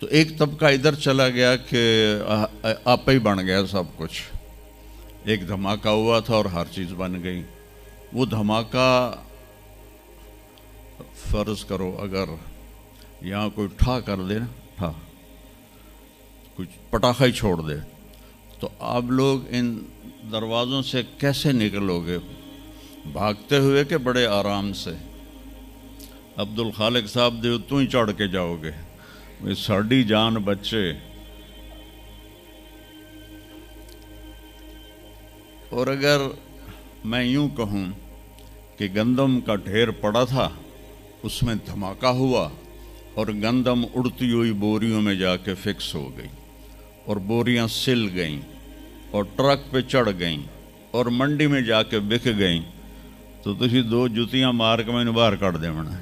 تو ایک طبقہ ادھر چلا گیا کہ آپ ہی بن گیا سب کچھ. ایک دھماکہ ہوا تھا اور ہر چیز بن گئی. وہ دھماکہ فرض کرو اگر یہاں کوئی ٹھا کر دے نا، ٹھا کچھ پٹاخہ ہی چھوڑ دے، تو آپ لوگ ان دروازوں سے کیسے نکلو گے؟ بھاگتے ہوئے کہ بڑے آرام سے؟ عبد الخالق صاحب دے تو ہی چڑھ کے جاؤ گے، ساڑی جان بچے. اور اگر میں یوں کہوں کہ گندم کا ڈھیر پڑا تھا، اس میں دھماکہ ہوا اور گندم اڑتی ہوئی بوریوں میں جا کے فکس ہو گئی اور بوریاں سل گئیں اور ٹرک پہ چڑھ گئیں اور منڈی میں جا کے بک گئیں، تو تسی دو جتیاں مار کے میں نے باہر کر دے منا.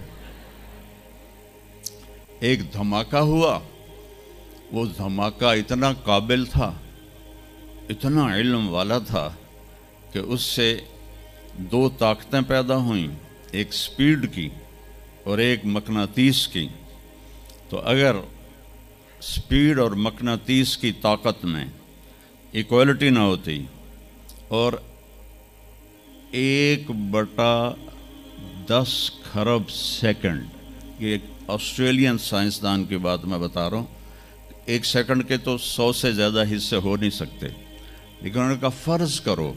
ایک دھماکہ ہوا، وہ دھماکہ اتنا قابل تھا، اتنا علم والا تھا کہ اس سے دو طاقتیں پیدا ہوئیں، ایک سپیڈ کی اور ایک مقناطیس کی. تو اگر سپیڈ اور مقناطیس کی طاقت میں ایکوالٹی نہ ہوتی اور 1/10 خرب سیکنڈ، یہ آسٹریلین سائنسدان کی بات میں بتا رہا ہوں، ایک سیکنڈ کے تو 100 سے زیادہ حصے ہو نہیں سکتے، لیکن انہوں نے کہا فرض کرو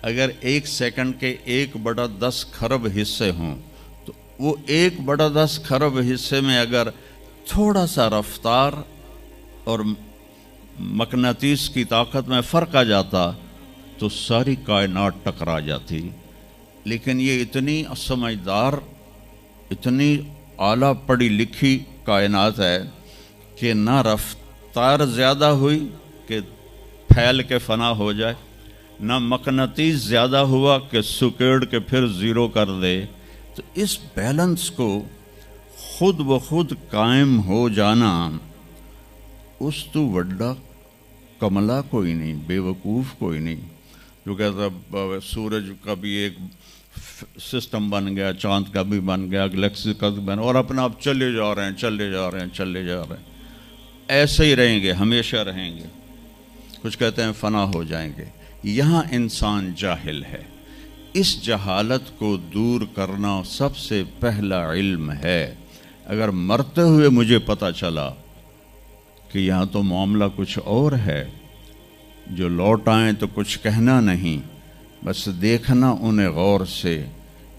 اگر ایک سیکنڈ کے 1/10 خرب حصے ہوں، تو وہ 1/10 خرب حصے میں اگر تھوڑا سا رفتار اور مقناطیس کی طاقت میں فرق آ جاتا تو ساری کائنات ٹکرا جاتی. لیکن یہ اتنی سمجھدار، اتنی اعلیٰ پڑھی لکھی کائنات ہے کہ نہ رفتار زیادہ ہوئی کہ پھیل کے فنا ہو جائے، نہ مقناطیس زیادہ ہوا کہ سکیڑ کے پھر زیرو کر دے. تو اس بیلنس کو خود بخود قائم ہو جانا، اس تو وڈا کملا کوئی نہیں، بے وقوف کوئی نہیں جو کہتا سورج کا بھی ایک سسٹم بن گیا، چاند کا بھی بن گیا، گلیکسی کا بھی بن گیا، اور اپنا آپ چلے جا رہے ہیں چلے جا رہے ہیں چلے جا رہے ہیں، ایسے ہی رہیں گے، ہمیشہ رہیں گے. کچھ کہتے ہیں فنا ہو جائیں گے. یہاں انسان جاہل ہے. اس جہالت کو دور کرنا سب سے پہلا علم ہے. اگر مرتے ہوئے مجھے پتہ چلا کہ یہاں تو معاملہ کچھ اور ہے، جو لوٹ آئیں تو کچھ کہنا نہیں، بس دیکھنا انہیں غور سے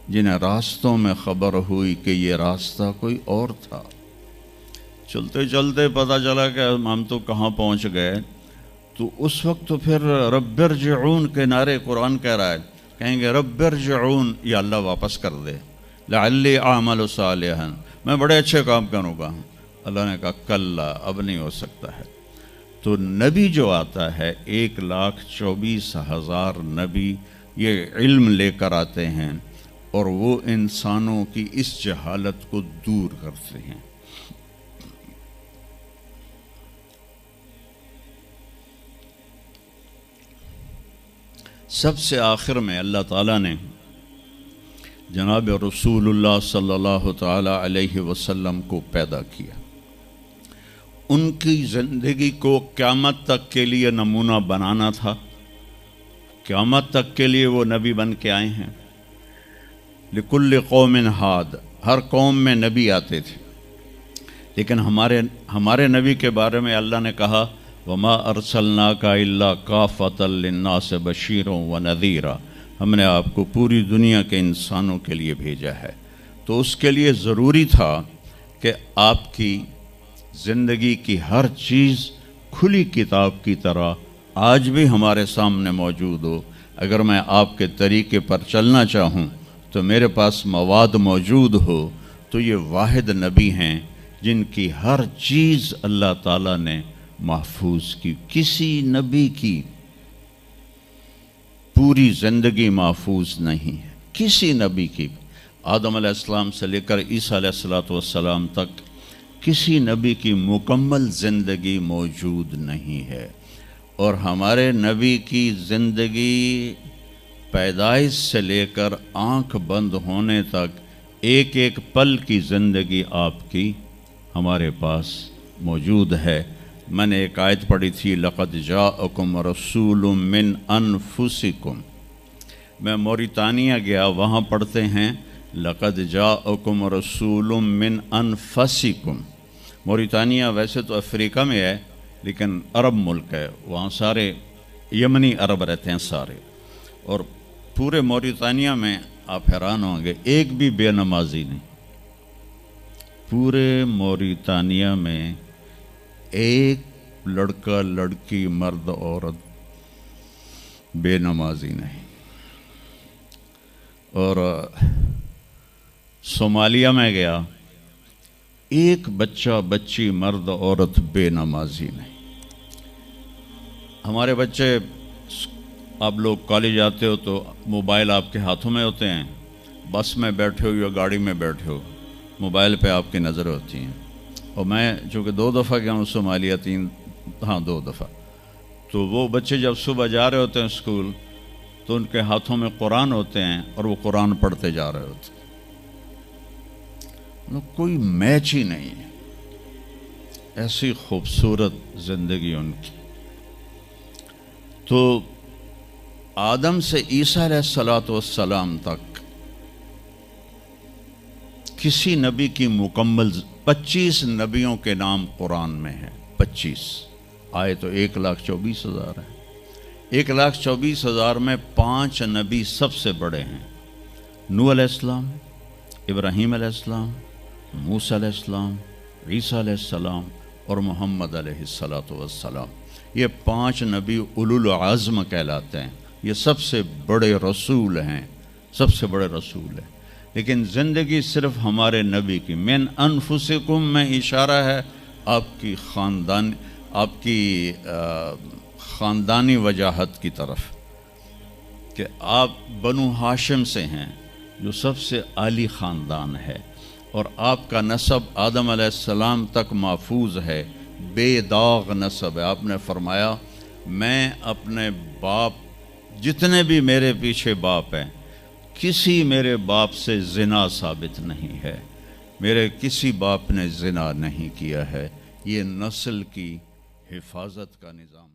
جنہیں راستوں میں خبر ہوئی کہ یہ راستہ کوئی اور تھا. چلتے چلتے پتہ چلا کہ ہم تو کہاں پہنچ گئے. تو اس وقت تو پھر رب ارجعون کے نعرے قرآن کہہ رہا ہے، کہیں گے رب ارجعون، یا اللہ واپس کر دے، لعلی اعمل صالحا، میں بڑے اچھے کام کروں گا. اللہ نے کہا کلا، اب نہیں ہو سکتا ہے. تو نبی جو آتا ہے 1,24,000 نبی یہ علم لے کر آتے ہیں اور وہ انسانوں کی اس جہالت کو دور کرتے ہیں. سب سے آخر میں اللہ تعالیٰ نے جناب رسول اللہ صلی اللہ تعالیٰ علیہ وسلم کو پیدا کیا. ان کی زندگی کو قیامت تک کے لیے نمونہ بنانا تھا. قیامت تک کے لیے وہ نبی بن کے آئے ہیں. لکل قوم ہاد، ہر قوم میں نبی آتے تھے، لیکن ہمارے نبی کے بارے میں اللہ نے کہا وما ارسلناک الا کافۃ للناس بشیرا ونذیرا، ہم نے آپ کو پوری دنیا کے انسانوں کے لیے بھیجا ہے. تو اس کے لیے ضروری تھا کہ آپ کی زندگی کی ہر چیز کھلی کتاب کی طرح آج بھی ہمارے سامنے موجود ہو. اگر میں آپ کے طریقے پر چلنا چاہوں تو میرے پاس مواد موجود ہو. تو یہ واحد نبی ہیں جن کی ہر چیز اللہ تعالیٰ نے محفوظ کی. کسی نبی کی پوری زندگی محفوظ نہیں ہے، کسی نبی کی. آدم علیہ السلام سے لے کر عیسیٰ علیہ السلام تک کسی نبی کی مکمل زندگی موجود نہیں ہے. اور ہمارے نبی کی زندگی پیدائش سے لے کر آنکھ بند ہونے تک ایک ایک پل کی زندگی آپ کی ہمارے پاس موجود ہے۔ میں نے ایک آیت پڑھی تھی لقد جاءکم رسول من انفسکم، میں موریتانیہ گیا، وہاں پڑھتے ہیں لقد جاءکم رسول من انفسکم۔ موریتانیہ ویسے تو افریقہ میں ہے لیکن عرب ملک ہے، وہاں سارے یمنی عرب رہتے ہیں سارے، اور پورے موریتانیہ میں آپ حیران ہوں گے ایک بھی بے نمازی نہیں، پورے موریتانیہ میں ایک لڑکا لڑکی مرد عورت بے نمازی نہیں۔ اور صومالیہ میں گیا، ایک بچہ بچی مرد عورت بے نمازی نہیں۔ ہمارے بچے، آپ لوگ کالج آتے ہو تو موبائل آپ کے ہاتھوں میں ہوتے ہیں، بس میں بیٹھے ہو یا گاڑی میں بیٹھے ہو موبائل پہ آپ کی نظر ہوتی ہیں۔ اور میں چونکہ 2 دفعہ گیا ہوں صومالیہ، 2 دفعہ، تو وہ بچے جب صبح جا رہے ہوتے ہیں اسکول تو ان کے ہاتھوں میں قرآن ہوتے ہیں اور وہ قرآن پڑھتے جا رہے ہوتے ہیں، کوئی میچ ہی نہیں ہے، ایسی خوبصورت زندگی ان کی۔ تو آدم سے عیسیٰ علیہ السلام تک کسی نبی کی مکمل 25 نبیوں کے نام قرآن میں ہیں، 25 آئے تو 1,24,000 ہیں۔ 1,24,000 میں 5 نبی سب سے بڑے ہیں، نوح علیہ السلام، ابراہیم علیہ السلام، موسیٰ علیہ السلام، عیسیٰ علیہ السلام اور محمد علیہ السلام۔ یہ 5 نبی اولو العزم کہلاتے ہیں، یہ سب سے بڑے رسول ہیں، سب سے بڑے رسول ہیں۔ لیکن زندگی صرف ہمارے نبی کی، من انفسکم میں اشارہ ہے آپ کی خاندانی وجاہت کی طرف، کہ آپ بنو ہاشم سے ہیں جو سب سے عالی خاندان ہے، اور آپ کا نسب آدم علیہ السلام تک محفوظ ہے، بے داغ نسب ہے۔ آپ نے فرمایا میں اپنے باپ، جتنے بھی میرے پیچھے باپ ہیں، کسی میرے باپ سے زنا ثابت نہیں ہے، میرے کسی باپ نے زنا نہیں کیا ہے۔ یہ نسل کی حفاظت کا نظام